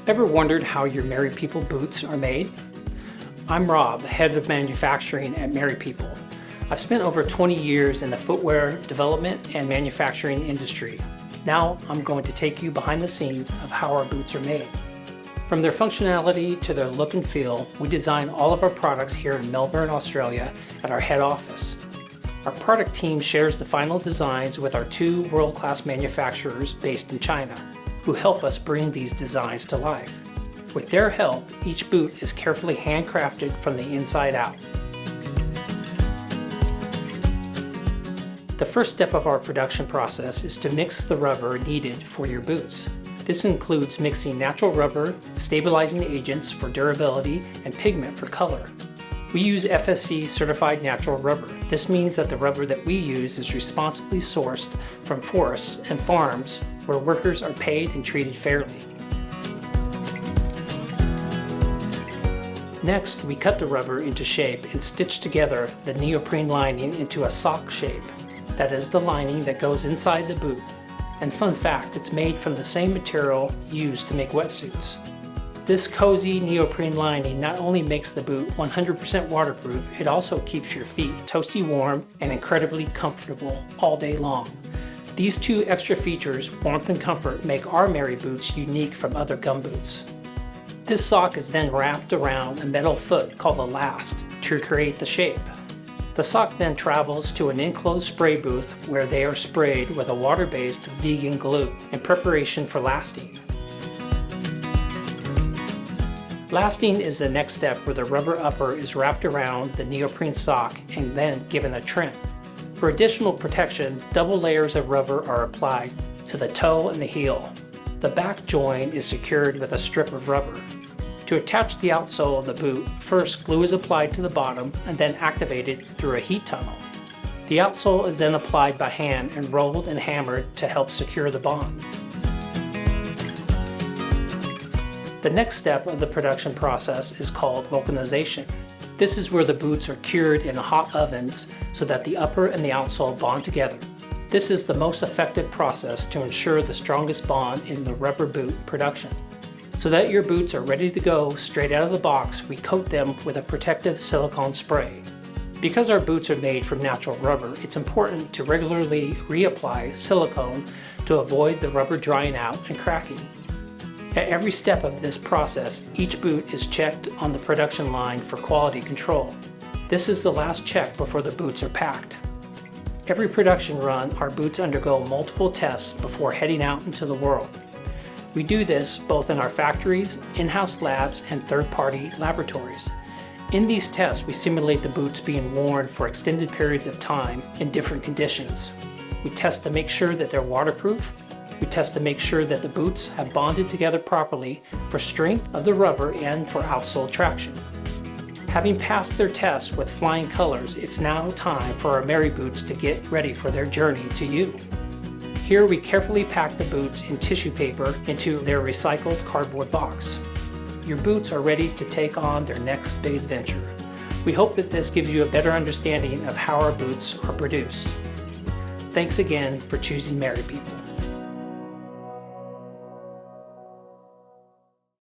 Ever wondered how your Merry People boots are made? I'm Rob, head of manufacturing at Merry People. I've spent over 20 years in the footwear development and manufacturing industry. Now I'm going to take you behind the scenes of how our boots are made. From their functionality to their look and feel, we design all of our products here in Melbourne, Australia at our head office. Our product team shares the final designs with our two world-class manufacturers based in China, who help us bring these designs to life. With their help, each boot is carefully handcrafted from the inside out. The first step of our production process is to mix the rubber needed for your boots. This includes mixing natural rubber, stabilizing agents for durability, and pigment for color. We use FSC certified natural rubber. This means that the rubber that we use is responsibly sourced from forests and farms where workers are paid and treated fairly. Next, we cut the rubber into shape and stitch together the neoprene lining into a sock shape. That is the lining that goes inside the boot. And fun fact, it's made from the same material used to make wetsuits. This cozy neoprene lining not only makes the boot 100% waterproof, it also keeps your feet toasty warm and incredibly comfortable all day long. These two extra features, warmth and comfort, make our Merry boots unique from other gum boots. This sock is then wrapped around a metal foot called a last to create the shape. The sock then travels to an enclosed spray booth where they are sprayed with a water-based vegan glue in preparation for lasting. Lasting is the next step where the rubber upper is wrapped around the neoprene sock and then given a trim. For additional protection, double layers of rubber are applied to the toe and the heel. The back join is secured with a strip of rubber. To attach the outsole of the boot, first glue is applied to the bottom and then activated through a heat tunnel. The outsole is then applied by hand and rolled and hammered to help secure the bond. The next step of the production process is called vulcanization. This is where the boots are cured in hot ovens so that the upper and the outsole bond together. This is the most effective process to ensure the strongest bond in the rubber boot production. So that your boots are ready to go straight out of the box, we coat them with a protective silicone spray. Because our boots are made from natural rubber, it's important to regularly reapply silicone to avoid the rubber drying out and cracking. At every step of this process, each boot is checked on the production line for quality control. This is the last check before the boots are packed. Every production run, our boots undergo multiple tests before heading out into the world. We do this both in our factories, in-house labs, and third-party laboratories. In these tests, we simulate the boots being worn for extended periods of time in different conditions. We test to make sure that they're waterproof. We test to make sure that the boots have bonded together properly for strength of the rubber and for outsole traction. Having passed their tests with flying colors, it's now time for our Merry boots to get ready for their journey to you. Here we carefully pack the boots in tissue paper into their recycled cardboard box. Your boots are ready to take on their next big adventure. We hope that this gives you a better understanding of how our boots are produced. Thanks again for choosing Merry People.